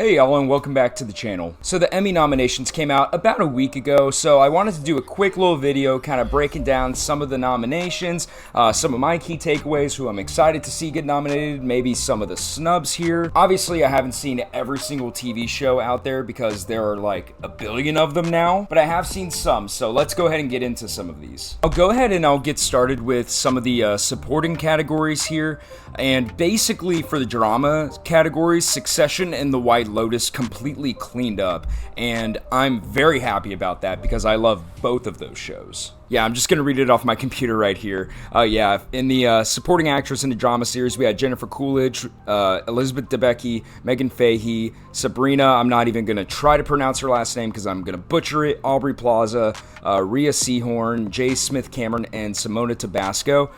Hey y'all, and welcome back to the channel. So the Emmy nominations came out about a week ago, so I wanted to do a quick little video kind of breaking down some of the nominations, some of my key takeaways, who I'm excited to see get nominated, maybe some of the snubs here. Obviously, I haven't seen every single TV show out there because there are like a billion of them now, but I have seen some, so let's go ahead and get into some of these. I'll go ahead and I'll get started with some of the supporting categories here, and basically for the drama categories, Succession and The White Lotus completely cleaned up, and I'm very happy about that because I love both of those shows. Yeah, I'm just going to read it off my computer right here. In the supporting actress in the drama series, we had Jennifer Coolidge, Elizabeth Debicki, Megan Fahey, Sabrina, I'm not even going to try to pronounce her last name because I'm going to butcher it, Aubrey Plaza, Rhea Seehorn, J. Smith Cameron, and Simona Tabasco.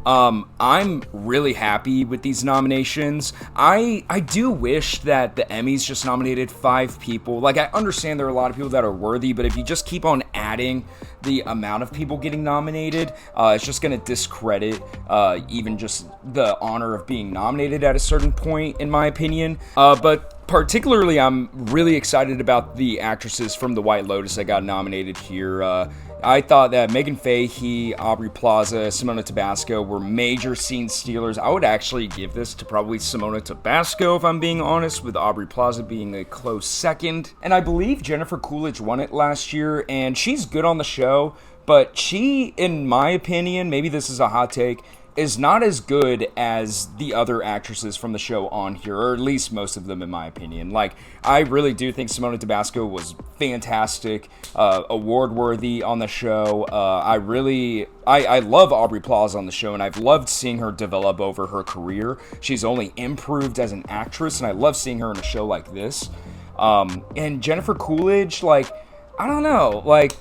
I'm really happy with these nominations. I do wish that the Emmys just nominated 5 people. Like, I understand there are a lot of people that are worthy, but if you just keep on adding the amount of people getting nominated, it's just going to discredit even just the honor of being nominated at a certain point, in my opinion. But particularly, I'm really excited about the actresses from The White Lotus that got nominated here. I thought that Megan Fahey, Aubrey Plaza, Simona Tabasco were major scene stealers. I would actually give this to probably Simona Tabasco, if I'm being honest, with Aubrey Plaza being a close second. And I believe Jennifer Coolidge won it last year, and she's good on the show, but she, in my opinion, maybe this is a hot take, is not as good as the other actresses from the show on here, or at least most of them, in my opinion. Like, I really do think Simona Tabasco was fantastic, award-worthy on the show. I love Aubrey Plaza on the show, and I've loved seeing her develop over her career. She's only improved as an actress, and I love seeing her in a show like this. And Jennifer Coolidge, like, I don't know, like,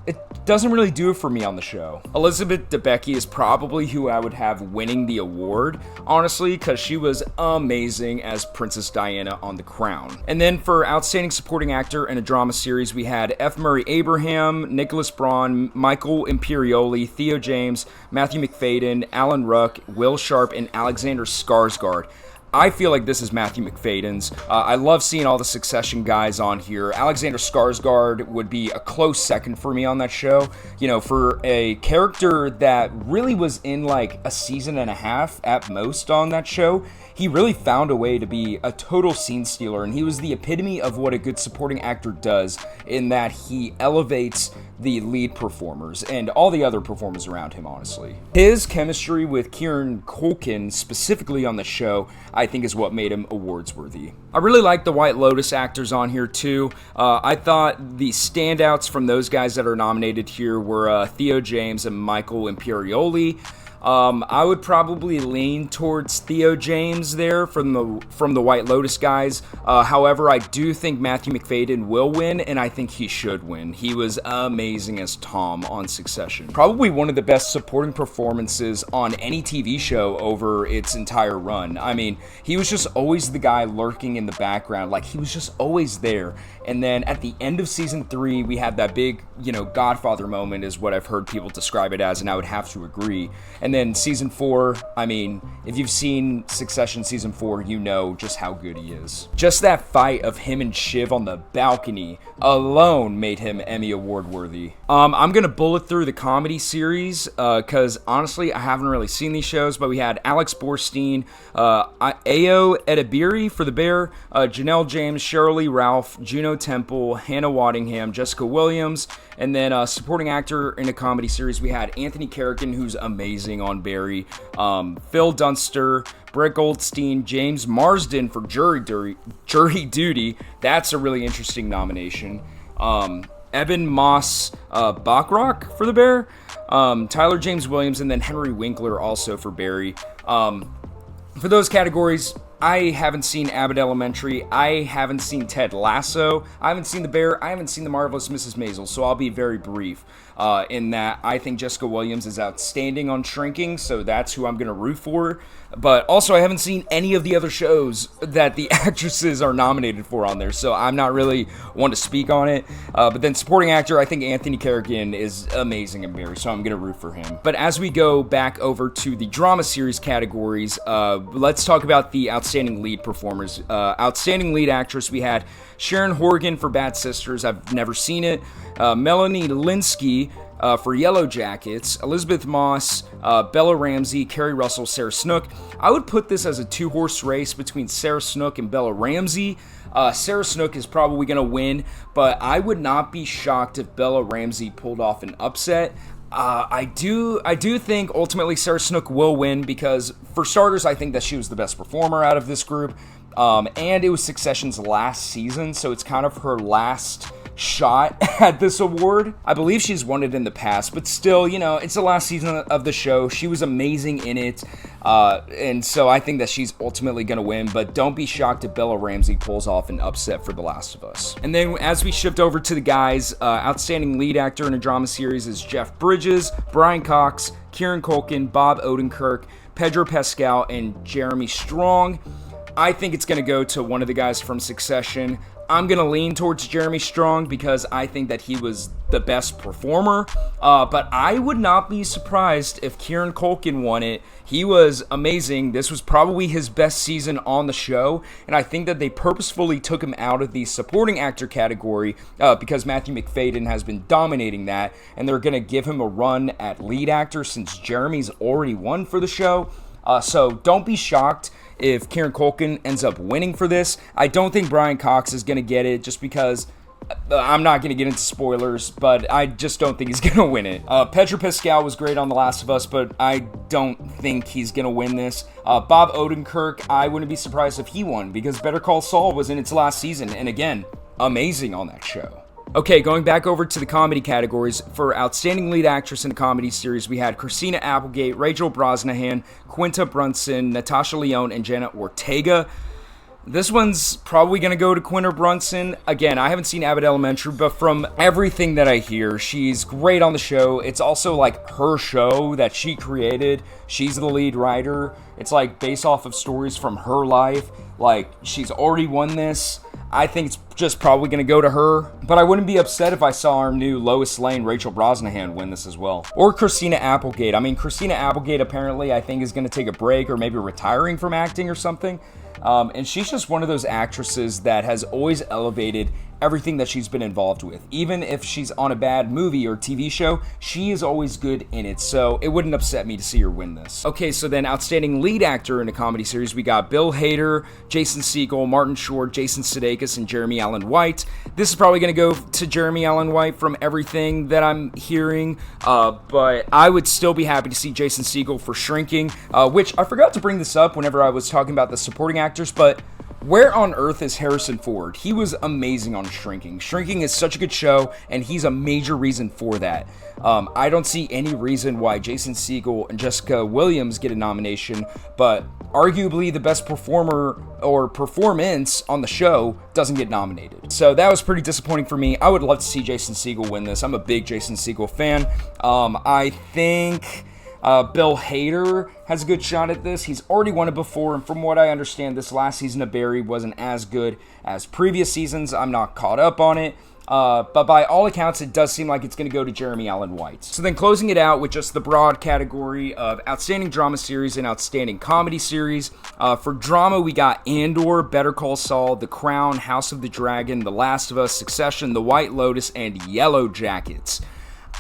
it doesn't really do it for me on the show. Elizabeth Debicki is probably who I would have winning the award, honestly, because she was amazing as Princess Diana on The Crown. And then for Outstanding Supporting Actor in a Drama Series, we had F. Murray Abraham, Nicholas Braun, Michael Imperioli, Theo James, Matthew McFadyen, Alan Ruck, Will Sharp, and Alexander Skarsgård. I feel like this is Matthew McFadyen's. I love seeing all the Succession guys on here. Alexander Skarsgård would be a close second for me on that show. You know, for a character that really was in like a season and a half at most on that show, he really found a way to be a total scene stealer, and he was the epitome of what a good supporting actor does, in that he elevates the lead performers and all the other performers around him, honestly. His chemistry with Kieran Culkin, specifically on the show, I think is what made him awards worthy. I really like the White Lotus actors on here too. I thought the standouts from those guys that are nominated here were Theo James and Michael Imperioli. I would probably lean towards Theo James there from the White Lotus guys. However, I do think Matthew McFadyen will win, and I think he should win. He was amazing as Tom on Succession. Probably one of the best supporting performances on any TV show over its entire run. I mean, he was just always the guy lurking in the background. Like, he was just always there. And then at the end of season 3, we had that big, Godfather moment is what I've heard people describe it as, and I would have to agree. And then season 4, I mean, if you've seen Succession season 4, you know just how good he is. Just that fight of him and Shiv on the balcony alone made him Emmy Award worthy. I'm gonna bullet through the comedy series, because honestly, I haven't really seen these shows, but we had Alex Borstein, Ayo Edebiri for The Bear, Janelle James, Sheryl Lee Ralph, Juno Temple, Hannah Waddingham, Jessica Williams, and then supporting actor in a comedy series, we had Anthony Carrigan, who's amazing on Barry, Phil Dunster, Brett Goldstein, James Marsden for Jury Duty. That's a really interesting nomination. Evan Moss Bachrach for The Bear, Tyler James Williams, and then Henry Winkler also for Barry. For those categories, I haven't seen Abbott Elementary, I haven't seen Ted Lasso, I haven't seen The Bear, I haven't seen The Marvelous Mrs. Maisel, so I'll be very brief in that I think Jessica Williams is outstanding on Shrinking, so that's who I'm going to root for. But also, I haven't seen any of the other shows that the actresses are nominated for on there, so I'm not really one to speak on it. But then supporting actor, I think Anthony Carrigan is amazing in Barry, so I'm going to root for him. But as we go back over to the drama series categories, let's talk about the outstanding outstanding lead performers. Outstanding lead actress, we had Sharon Horgan for Bad Sisters. I've never seen it. Melanie Linsky for Yellow Jackets, Elizabeth Moss, Bella Ramsey, Kerry Russell, Sarah Snook. I would put this as a two-horse race between Sarah Snook and Bella Ramsey. Sarah Snook is probably going to win, but I would not be shocked if Bella Ramsey pulled off an upset. I do think ultimately Sarah Snook will win because, for starters, I think that she was the best performer out of this group, and it was Succession's last season, so it's kind of her last shot at this award. I believe she's won it in the past, but still, it's the last season of the show. She was amazing in it, and so I think that she's ultimately going to win, but don't be shocked if Bella Ramsey pulls off an upset for The Last of Us. And then as we shift over to the guys, outstanding lead actor in a drama series is Jeff Bridges, Brian Cox, Kieran Culkin, Bob Odenkirk, Pedro Pascal, and Jeremy Strong. I think it's going to go to one of the guys from Succession. I'm going to lean towards Jeremy Strong because I think that he was the best performer, but I would not be surprised if Kieran Culkin won it. He was amazing. This was probably his best season on the show, and I think that they purposefully took him out of the supporting actor category because Matthew McFadyen has been dominating that, and they're going to give him a run at lead actor since Jeremy's already won for the show. So don't be shocked if Kieran Culkin ends up winning for this. I don't think Brian Cox is going to get it just because I'm not going to get into spoilers, but I just don't think he's going to win it. Pedro Pascal was great on The Last of Us, but I don't think he's going to win this. Bob Odenkirk, I wouldn't be surprised if he won because Better Call Saul was in its last season, and again, amazing on that show. Okay, going back over to the comedy categories, for Outstanding Lead Actress in a Comedy Series, we had Christina Applegate, Rachel Brosnahan, Quinta Brunson, Natasha Lyonne, and Jenna Ortega. This one's probably going to go to Quinta Brunson. Again, I haven't seen Abbott Elementary, but from everything that I hear, she's great on the show. It's also like her show that she created. She's the lead writer. It's like based off of stories from her life. Like, she's already won this. I think it's just probably going to go to her, but I wouldn't be upset if I saw our new Lois Lane, Rachel Brosnahan win this as well. Or Christina Applegate. I mean, Christina Applegate apparently I think is going to take a break or maybe retiring from acting or something. And she's just one of those actresses that has always elevated everything that she's been involved with. Even if she's on a bad movie or TV show, she is always good in it, so it wouldn't upset me to see her win this. Okay, so then Outstanding Lead Actor in a Comedy Series, we got Bill Hader, Jason Segel, Martin Short, Jason Sudeikis, and Jeremy Allen White. This is probably going to go to Jeremy Allen White from everything that I'm hearing, but I would still be happy to see Jason Segel for Shrinking, which I forgot to bring this up whenever I was talking about the supporting actors, but where on earth is Harrison Ford? He was amazing on Shrinking. Shrinking is such a good show, and he's a major reason for that. I don't see any reason why Jason Segel and Jessica Williams get a nomination, but arguably the best performer or performance on the show doesn't get nominated. So that was pretty disappointing for me. I would love to see Jason Segel win this. I'm a big Jason Segel fan. I think Bill Hader has a good shot at this. He's already won it before, and from what I understand, this last season of Barry wasn't as good as previous seasons. I'm not caught up on it, but by all accounts, it does seem like it's going to go to Jeremy Allen White. So then closing it out with just the broad category of Outstanding Drama Series and Outstanding Comedy Series. For drama, we got Andor, Better Call Saul, The Crown, House of the Dragon, The Last of Us, Succession, The White Lotus, and Yellow Jackets.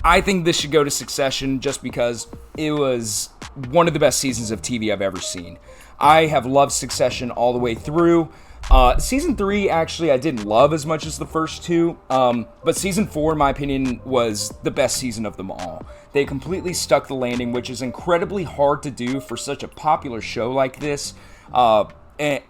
I think this should go to Succession just because it was one of the best seasons of TV I've ever seen. I have loved Succession all the way through. Season 3, actually, I didn't love as much as the first two, but Season 4, in my opinion, was the best season of them all. They completely stuck the landing, which is incredibly hard to do for such a popular show like this. And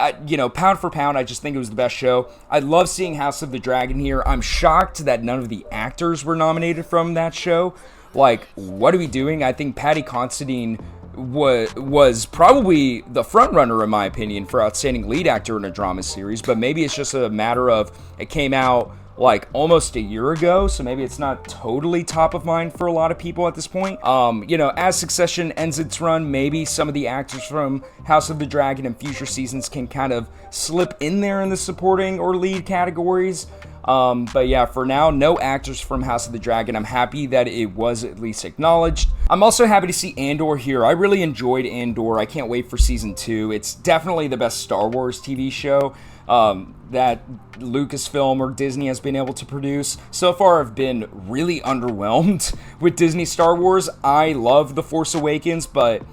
pound for pound, I just think it was the best show. I love seeing House of the Dragon here. I'm shocked that none of the actors were nominated from that show. Like, what are we doing? I think Patty Considine was probably the front runner, in my opinion, for Outstanding Lead Actor in a Drama Series. But maybe it's just a matter of it came out like almost a year ago, so maybe it's not totally top of mind for a lot of people at this point. As Succession ends its run, maybe some of the actors from House of the Dragon and future seasons can kind of slip in there in the supporting or lead categories. But yeah, for now, no actors from House of the Dragon. I'm happy that it was at least acknowledged. I'm also happy to see Andor here. I really enjoyed Andor. I can't wait for season 2. It's definitely the best Star Wars TV show that Lucasfilm or Disney has been able to produce. So far, I've been really underwhelmed with Disney Star Wars. I love The Force Awakens, but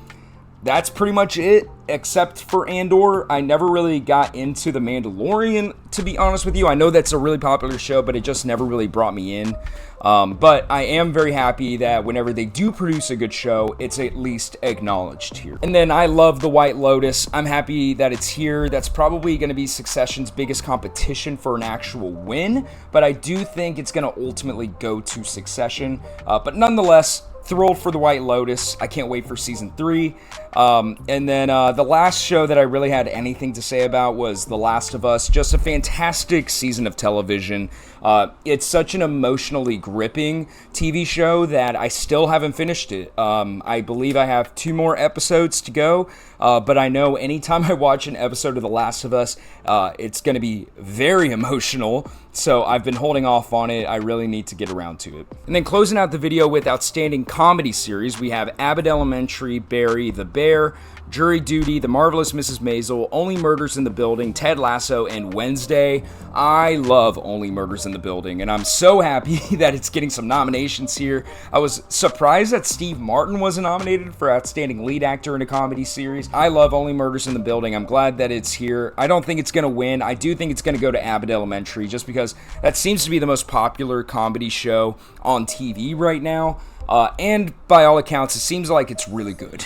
that's pretty much it, except for Andor. I never really got into The Mandalorian, to be honest with you. I know that's a really popular show, but it just never really brought me in. But I am very happy that whenever they do produce a good show, it's at least acknowledged here. And then I love The White Lotus. I'm happy that it's here. That's probably going to be Succession's biggest competition for an actual win, but I do think it's going to ultimately go to Succession. But nonetheless, thrilled for The White Lotus. I can't wait for season 3. And then the last show that I really had anything to say about was The Last of Us. Just a fantastic season of television. It's such an emotionally gripping TV show that I still haven't finished it. I believe I have 2 more episodes to go, but I know anytime I watch an episode of The Last of Us, it's going to be very emotional. So I've been holding off on it. I really need to get around to it. And then closing out the video with Outstanding Comedy Series, we have Abbott Elementary, Barry, The Bear, Jury Duty, The Marvelous Mrs. Maisel, Only Murders in the Building, Ted Lasso, and Wednesday. I love Only Murders in the Building, and I'm so happy that it's getting some nominations here. I was surprised that Steve Martin wasn't nominated for Outstanding Lead Actor in a Comedy Series. I love Only Murders in the Building. I'm glad that it's here. I don't think it's going to win. I do think it's going to go to Abbott Elementary, just because that seems to be the most popular comedy show on TV right now. And by all accounts, it seems like it's really good.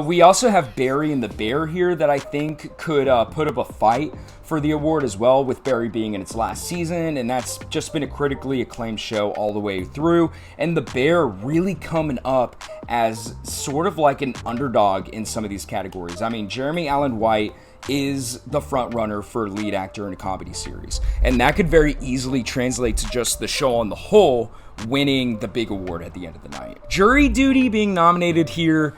We also have Barry and the Bear here that I think could put up a fight for the award as well, with Barry being in its last season, and that's just been a critically acclaimed show all the way through, and the Bear really coming up as sort of like an underdog in some of these categories. I mean, Jeremy Allen White is the front runner for lead actor in a comedy series, and that could very easily translate to just the show on the whole winning the big award at the end of the night. Jury Duty being nominated here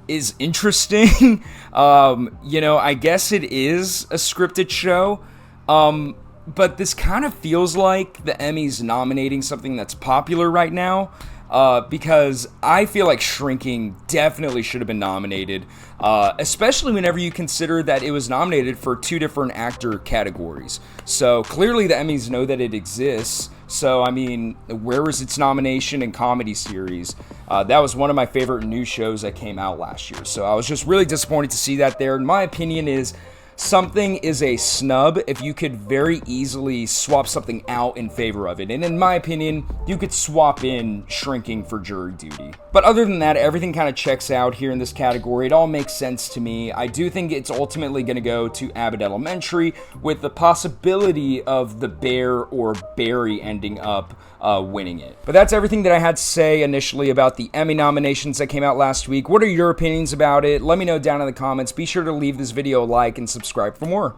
is interesting. I guess it is a scripted show, but this kind of feels like the Emmys nominating something that's popular right now. Because I feel like Shrinking definitely should have been nominated, especially whenever you consider that it was nominated for 2 different actor categories. So clearly the Emmys know that it exists. So, I mean, where was its nomination in comedy series? That was one of my favorite new shows that came out last year. So I was just really disappointed to see that there. And my opinion is, something is a snub if you could very easily swap something out in favor of it. And in my opinion, you could swap in Shrinking for Jury Duty. But other than that, everything kind of checks out here in this category. It all makes sense to me. I do think it's ultimately going to go to Abbott Elementary, with the possibility of the Bear or Barry ending up winning it. But that's everything that I had to say initially about the Emmy nominations that came out last week. What are your opinions about it? Let me know down in the comments. Be sure to leave this video a like and subscribe for more.